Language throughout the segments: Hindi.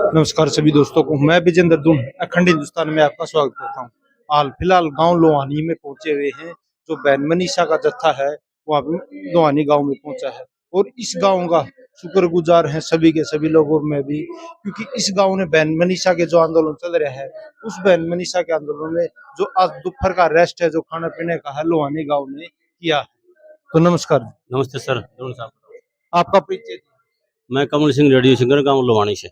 नमस्कार सभी दोस्तों को। मैं विजेंद्र दून अखंड हिंदुस्तान में आपका स्वागत करता हूं। हाल फिलहाल गांव लोहानी में पहुंचे हुए हैं। जो बैन मनीषा का जत्था है वो अभी लोहानी गांव में पहुंचा है और इस गांव का शुक्रगुजार है सभी के सभी लोगों में भी, क्योंकि इस गांव ने बैन मनीषा के जो आंदोलन चल रहा है उस बैन मनीषा के आंदोलन में जो आज दोपहर का रेस्ट है, जो खाने पीने का है, लोहानी गाँव ने किया है। तो नमस्कार, नमस्ते सर, कौन साहब? आपका परिचय। मैं कमल सिंह, रेडियो सिंगर, गांव लोहानी से।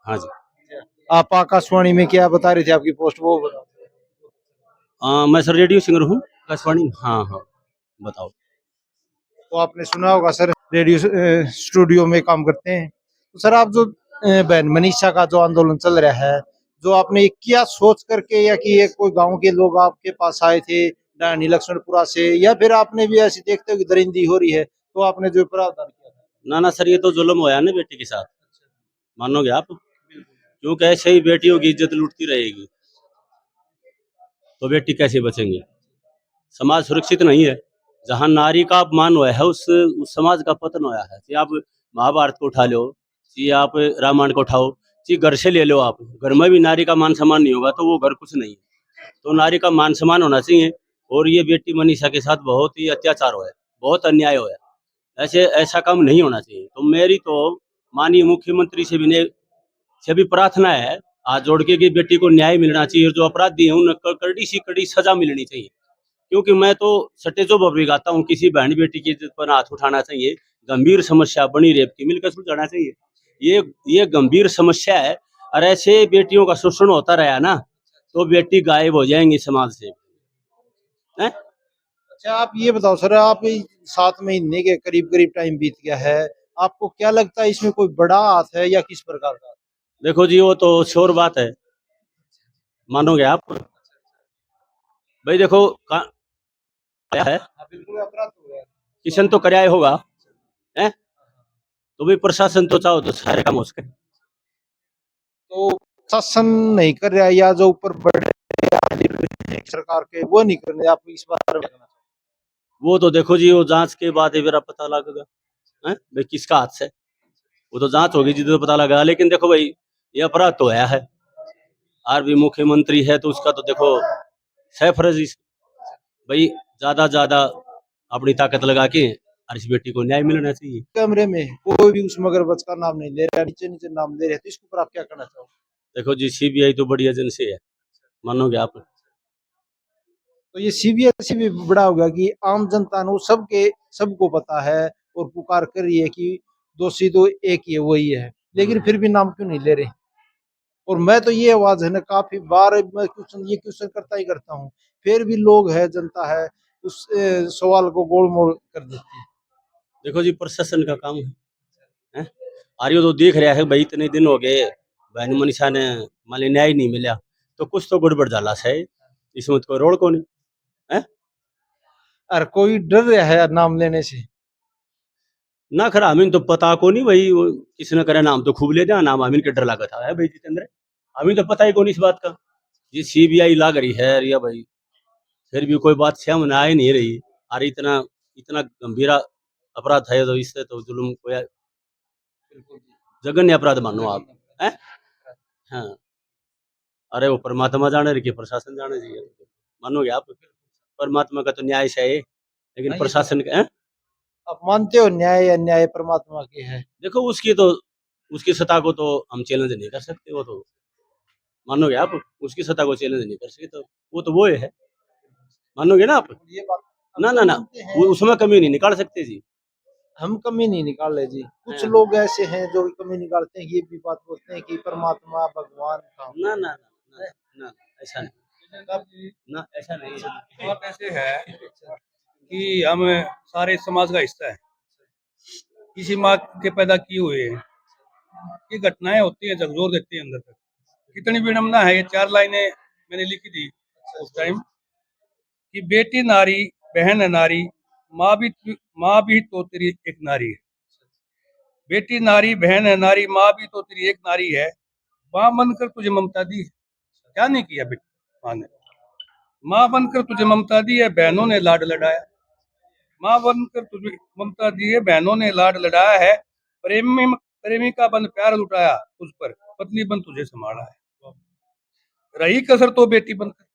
हाँ जी। आप आकाशवाणी में क्या बता रहे थे, आपकी पोस्ट वो बताओ। मैं सर रेडियो सिंगर हूँ, आकाशवाणी। हाँ हाँ, बताओ। तो आपने सुना होगा सर, रेडियो स्टूडियो में काम करते हैं। तो सर आप जो बहन मनीषा का जो आंदोलन चल रहा है, जो आपने ये क्या सोच करके, या कि ये कोई गांव के लोग आपके पास आए थे डानी लक्ष्मणपुरा से, या फिर आपने भी ऐसे देखते हो कि दरिंदी हो रही है तो आपने जो प्रावधान किया था। ना ना सर, ये तो जुल्म होया ना बेटी के साथ, मानोगे आप? क्योंकि ऐसे ही बेटियों की इज्जत लूटती रहेगी तो बेटी कैसे बचेंगे? समाज सुरक्षित नहीं है। जहाँ नारी का अपमान हुआ है उस समाज का पतन हुआ है। कि आप महाभारत को उठा लो, कि आप रामायण को उठाओ, कि घर से ले लो, आप घर में भी नारी का मान सम्मान नहीं होगा तो वो घर कुछ नहीं है। तो नारी का मान सम्मान होना चाहिए। और ये बेटी मनीषा के साथ बहुत ही अत्याचार हुआ है, बहुत अन्याय हुआ है। ऐसा काम नहीं होना चाहिए। तो मेरी तो माननीय मुख्यमंत्री से भी प्रार्थना है, हाथ जोड़ के, कि बेटी को न्याय मिलना चाहिए और जो अपराधी है उन्हें कड़ी सी कड़ी सजा मिलनी चाहिए। क्योंकि मैं तो सटेजो पर भी गाता हूँ, किसी बहन बेटी की इज्जत पर हाथ उठाना चाहिए। गंभीर समस्या बनी रेप की, मिलकर सुलझाना चाहिए। ये गंभीर समस्या है। और ऐसे बेटियों का शोषण होता रहा ना तो बेटी गायब हो जाएंगी समाज से, है? अच्छा आप ये बताओ सर, आप 7 महीने के करीब करीब टाइम बीत गया है, आपको क्या लगता है इसमें कोई बड़ा हाथ है या किस प्रकार का? देखो जी, वो तो श्योर बात है, मानोगे आप? भाई देखो, क्या है, हाँ, बिल्कुल अपराध हो गया। किशन तो कराया होगा, है? तो भाई प्रशासन तो चाहो तो सारे काम हो सके। तो शासन नहीं कर रहा है, या जो ऊपर बड़े सरकार के वो नहीं कर रहे, आप इस बारे में कहना चाहते वो तो देखो जी, वो जांच के बाद ही मेरा पता लगेगा, है भाई किसका हाथ से। वो तो जांच होगी जी तो पता लगा। लेकिन देखो भाई, ये अपराध तो है। और भी मुख्यमंत्री है तो उसका तो देखो सरफराज भाई, ज्यादा अपनी ताकत लगा के और इस बेटी को न्याय मिलना चाहिए। हैं। कमरे में कोई भी उस मगरमच्छ का नाम नहीं ले रहा, नीचे नीचे नाम ले रहे हैं, तो इसके ऊपर आप क्या कहना चाहोगे? देखो जी, सीबीआई तो बड़ी एजेंसी है, मानोगे आप? तो ये सीबीएसई भी बड़ा होगा कि आम जनता ने सबको पता है और पुकार कर रही है कि दोषी तो एक ही है, वही है, लेकिन फिर भी नाम क्यों नहीं ले रहे? और मैं तो ये आवाज है ना, काफी बार मैं क्वेश्चन करता ही करता हूँ, फिर भी लोग है, जनता है, उस सवाल को गोलमोल कर देती है। देखो जी, प्रशासन का काम है। आर्यो तो देख रहा है भाई, इतने दिन हो गए बहन मनीषा ने मान ली न्याय नहीं मिला, तो कुछ तो गड़बड़ जाला है इसमें, तो रोड को नहीं है और कोई डर रहा है नाम लेने से? ना। खरा हमें तो पता को नहीं भाई, वो किसने करे नाम तो खूब ले दिया, नाम हमें के डर लगा था है भाई जितेंद्र। हमें तो पता ही कौन इस बात का। ये सीबीआई लाग रही है रिया भाई, फिर भी कोई बात सामने आ ही नहीं रही। अरे इतना इतना गंभीर अपराध है तो इससे तो जुल्म कोई जघन्य अपराध मानो आप, है? हाँ। अरे वो परमात्मा जाने रही, प्रशासन जाने चाहिए, मानोगे आप? परमात्मा का तो न्याय से है, लेकिन हाँ, ये तो प्रशासन का है। आप मानते हो न्याय या न्याय परमात्मा के है? देखो उसकी सत्ता को तो हम चैलेंज नहीं कर सकते। वो तो मानोगे आप, उसकी सत्ता को चैलेंज नहीं कर सकते। तो वो है, मानोगे ना आप? ये बात हम ना तो ना ना, मानते हैं। उसमें कमी नहीं निकाल सकते जी। हम कमी नहीं निकाल रहे जी, कुछ हाँ। लोग ऐसे हैं जो कमी निकालते हैं, ये भी बात बोलते हैं कि परमात्मा भगवान का ना ना ना ना है। ना, ऐसा नहीं, तब ना ऐसा नहीं है। बात ऐसे है कि हम सारे समाज का हिस्सा है, किसी माँ के पैदा किए हुए हैं। ये घटनाएं होती हैं, झकझोर देती है अंदर तक। कितनी विडम्बना है। ये 4 लाइनें मैंने लिखी थी उस टाइम कि बेटी नारी, बहन है नारी, माँ भी तो तेरी एक नारी है। बेटी नारी, बहन है नारी, माँ भी तो तेरी एक नारी है। माँ बनकर तुझे ममता दी, क्या नहीं किया बेटी माँ ने। माँ बनकर तुझे ममता दी है, बहनों ने लाड लड़ाया। माँ बनकर तुझे ममता दी है, बहनों ने लाड लड़ाया है। प्रेमी प्रेमिका बन प्यार लुटाया तुझ पर, पत्नी बन तुझे संभाला है। रही कसर तो बेटी बनकर,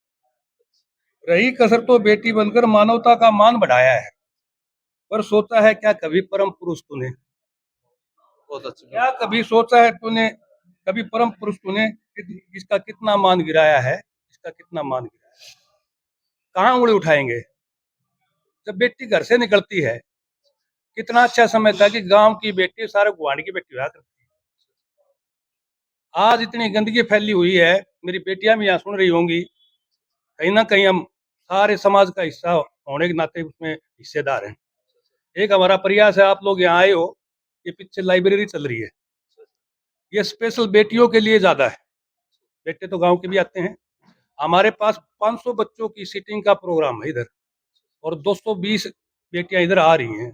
रही कसर तो बेटी बनकर मानवता का मान बढ़ाया है। पर सोचा है क्या कभी परम पुरुष तूने, बहुत अच्छी क्या कभी सोचा है तूने, कभी परम पुरुष तूने इसका कितना मान गिराया है, इसका कितना मान गिराया है। कहाँ उंगली उठाएंगे जब बेटी घर से निकलती है। कितना अच्छा समय था कि गांव की बेटी सारे गुआंढ की बेटी हुआ करती थी। आज इतनी गंदगी फैली हुई है, मेरी बेटियां भी यहाँ सुन रही होंगी। कहीं ना कहीं हम सारे समाज का हिस्सा होने के नाते उसमें हिस्सेदार हैं। एक हमारा प्रयास है, आप लोग यहाँ आए हो, ये पीछे लाइब्रेरी चल रही है, ये स्पेशल बेटियों के लिए ज्यादा है। बेटे तो गांव के भी आते हैं। हमारे पास 500 बच्चों की सीटिंग का प्रोग्राम है इधर, और 220 बेटियां इधर आ रही हैं।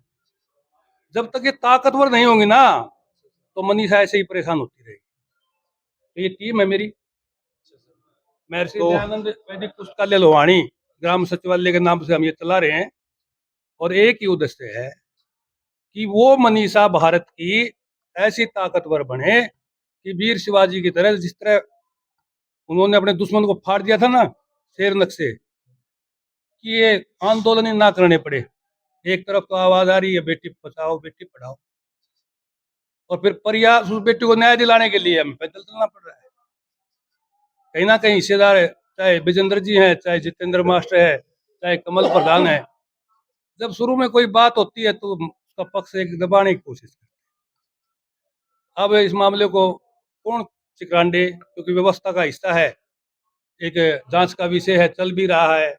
जब तक ये ताकतवर नहीं होंगी ना, तो मनीषा ऐसे ही परेशान होती रहेगी। तो ये टीम है मेरी, महर्षि तो दयानंद वैदिक पुस्तकालय लोहानी ग्राम सचिवालय के नाम से हम ये चला रहे हैं। और एक ही उद्देश्य है कि वो मनीषा भारत की ऐसी ताकतवर बने कि वीर शिवाजी की तरह, जिस तरह उन्होंने अपने दुश्मन को फाड़ दिया था ना शेरनग से, कि ये आंदोलन ही ना करने पड़े। एक तरफ तो आवाज आ रही है बेटी बचाओ बेटी पढ़ाओ, और फिर प्रयास उस बेटी को न्याय दिलाने के लिए हमें पैदल चलना पड़ रहा है। कहीं ना कहीं हिस्सेदार है, चाहे विजेंद्र जी हैं, चाहे जितेंद्र मास्टर है, चाहे कमल प्रधान है। जब शुरू में कोई बात होती है तो उसका पक्ष एक दबाने की कोशिश करते हैं। अब इस मामले को कौन चिकरांडे, क्योंकि व्यवस्था का हिस्सा है, एक जांच का विषय है, चल भी रहा है।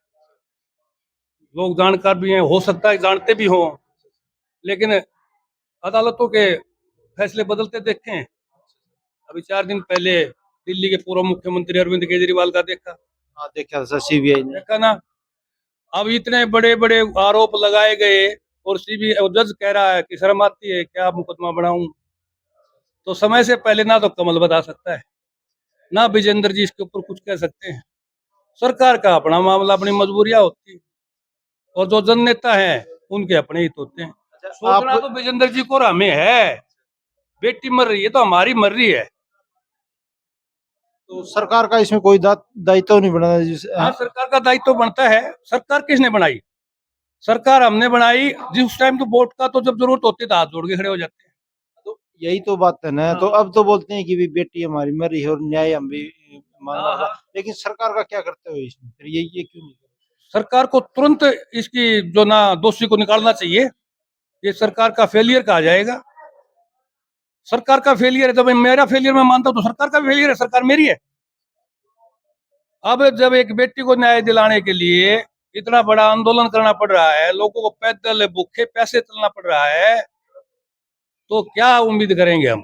लोग जानकार भी हैं, हो सकता है जानते भी हों, लेकिन अदालतों के फैसले बदलते देखे हैं। अभी 4 दिन पहले दिल्ली के पूर्व मुख्यमंत्री अरविंद केजरीवाल का देखा, हाँ देखा था सीबीआई ने। देखा ना। अब इतने बड़े बड़े आरोप लगाए गए, और सीबीआई जज कह रहा है कि शर्म आती है क्या मुकदमा बनाऊं। तो समय से पहले ना तो कमल बता सकता है, ना विजेंद्र जी इसके ऊपर कुछ कह सकते हैं। सरकार का अपना मामला, अपनी मजबूरियां होती है, और जो जन नेता हैं उनके अपने हित होते हैं। सोचना आप तो विजेंद्र जी को और हमें है, बेटी मर रही है तो हमारी मर रही है। तो सरकार का इसमें कोई दायित्व नहीं बना हाँ, सरकार का दायित्व बनता है। सरकार किसने बनाई? सरकार हमने बनाई जिस टाइम तो वोट का तो जब जरूरत होती है तो हाथ जोड़ के खड़े हो जाते हैं। तो यही तो बात है ना। तो हाँ। अब तो बोलते हैं कि भी बेटी हमारी मर रही है और न्याय हम भी मांगना हाँ, होगा। हाँ। लेकिन सरकार का क्या करते हो इसमें, फिर ये क्यों नहीं करते? सरकार को तुरंत इसकी जो ना दोषी को निकालना चाहिए। ये सरकार का फेलियर कहा जाएगा। सरकार का फेलियर है, जब मेरा फेलियर मैं मानता हूं तो सरकार का फेलियर है, सरकार मेरी है। अब जब एक बेटी को न्याय दिलाने के लिए इतना बड़ा आंदोलन करना पड़ रहा है, लोगों को पैदल भूखे पैसे चलना पड़ रहा है, तो क्या उम्मीद करेंगे हम?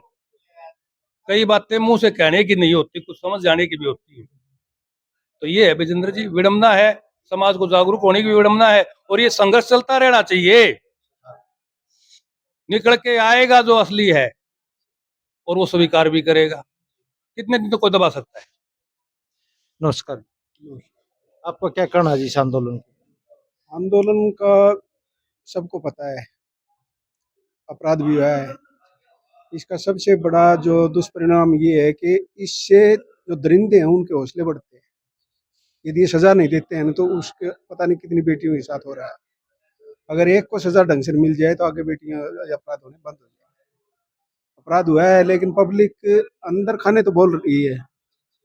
कई बातें मुंह से कहने की नहीं होती, कुछ समझ जाने की भी होती है। तो ये है विजेंद्र जी, विडम्बना है, समाज को जागरूक होने की विडम्बना है, और ये संघर्ष चलता रहना चाहिए। निकल के आएगा जो असली है, और वो स्वीकार भी करेगा। कितने दिन तो कोई दबा सकता है? नमस्कार, आपका क्या कहना है जी इस आंदोलन पे? आंदोलन का सबको पता है, अपराध भी हुआ है। इसका सबसे बड़ा जो दुष्परिणाम ये है कि इससे जो दरिंदे हैं उनके हौसले बढ़ते हैं। यदि ये सजा नहीं देते हैं तो उसके पता नहीं कितनी बेटियों के साथ हो रहा है। अगर एक को सजा ढंग से मिल जाए तो आगे बेटियां अपराध होने बंद हो जाए। अपराध हुआ है लेकिन पब्लिक अंदर खाने तो बोल रही है,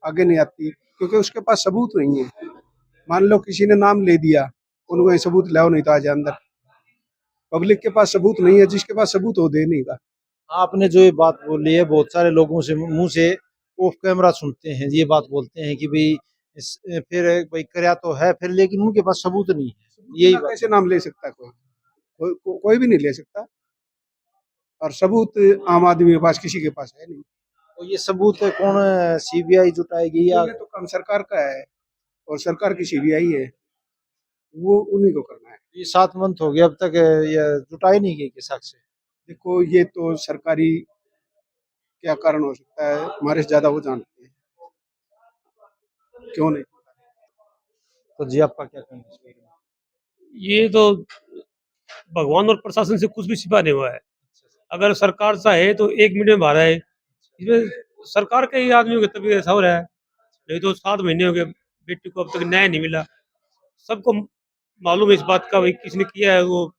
आगे नहीं आती, क्योंकि उसके पास सबूत नहीं है। मान लो किसी ने नाम ले दिया, उनको ये सबूत लाओ नहीं तो आ जाए अंदर। पब्लिक के पास सबूत नहीं है, जिसके पास सबूत हो दे नहीं का। आपने जो ये बात बोली है, बहुत सारे लोगों से मुंह से ऑफ कैमरा सुनते हैं, ये बात बोलते हैं कि भाई फिर भाई कराया तो है फिर, लेकिन उनके पास सबूत नहीं है। यही बात कैसे नाम ले सकता है कोई भी नहीं ले सकता, और सबूत आम आदमी के पास किसी के पास है नहीं। तो ये सबूत कौन सीबीआई जुटाएगी या ये तो काम सरकार का है, और सरकार की सीबीआई है, वो उन्हीं को करना है। ये 7 मंथ हो गया अब तक ये जुटाई नहीं गई कि साक्ष्य? देखो ये तो सरकारी क्या कारण हो सकता है, हमारे से ज्यादा वो जानते हैं, क्यों नहीं। तो जी आपका क्या कहना है इस बारे में? ये तो भगवान और प्रशासन से कुछ भी छिपा नहीं हुआ है। अगर सरकार चाहे तो 1 मिनट में बाहर आए। इसमें सरकार के ही आदमियों की तबीयत ऐसा हो रहा है। नहीं तो 7 महीने हो गए बेटी को अब तक न्याय नहीं मिला। सबको मालूम है इस बात का भाई किसने किया है वो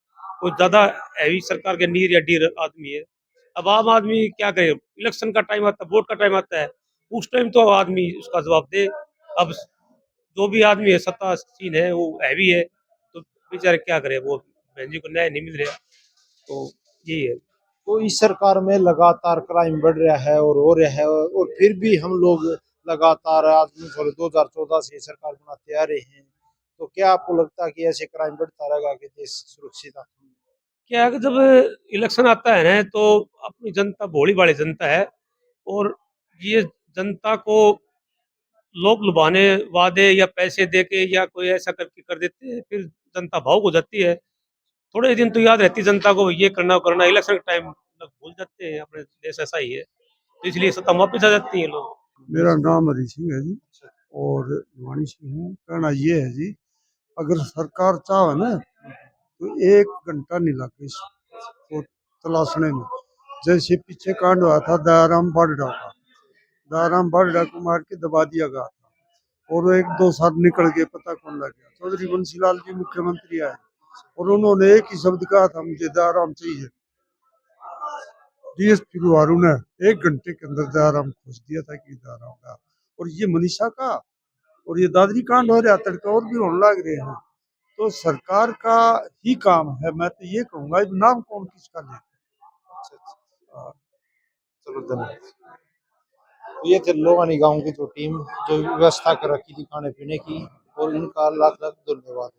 ज़्यादा हैवी सरकार के नीर या डीर आदमी है। अब आम आदमी क्या करे? इलेक्शन का टाइम आता है, वोट का टाइम आता है, उस टाइम तो आदमी उसका जवाब दे। अब जो भी आदमी है सत्तासीन है वो हैवी है, तो बेचारे क्या करे? वो बहन जी को न्याय नहीं मिल रहा, तो यही है। तो इस सरकार में लगातार क्राइम बढ़ रहा है और हो रहा है, और फिर भी हम लोग लगातार आदमी 2014 से सरकार बनाते आ रहे हैं। तो क्या आपको लगता है कि ऐसे क्राइम बढ़ता रहेगा कि देश सुरक्षित है? क्या है कि जब इलेक्शन आता है ना तो अपनी जनता भोली भाली जनता है, और ये जनता को लोग लुभाने वादे या पैसे दे के या कोई ऐसा करके कर देते हैं, फिर जनता भावुक हो जाती है। थोड़े दिन तो याद रहती है जनता को ये करना वो करना, इलेक्शन के टाइम भूल जाते हैं। अपने देश ऐसा ही है, तो इसलिए सत्ता वापस आ जाती है लोग। मेरा नाम हरी सिंह है जी और भिवानी से हूँ। कहना ये है जी, अगर सरकार चाहे ना तो 1 घंटा नहीं लगे इसको तलाशने में। जैसे पीछे कांड हुआ था दयाराम बाड़डा का, दयाराम बाड़डा को मार के दबा दिया गया था और 1-2 साल निकल गए, पता कौन लग गया। चौधरी बंसीलाल जी मुख्यमंत्री आए और उन्होंने एक ही शब्द कहा था, मुझे दयाराम चाहिए। डीएसपी गुहारू ने 1 घंटे के अंदर दयाराम खोज दिया था कि दयाराम का। और ये मनीषा का और ये दादरी कांड हो रहा, तड़का और भी होने लग रहे हैं। तो सरकार का ही काम है, मैं तो ये कहूंगा, अब नाम कौन किसका ले। चलो धन्यवाद। तो ये थे लोहानी गांव की जो टीम जो व्यवस्था कर रखी थी खाने पीने की, और इनका लाख लाख धन्यवाद।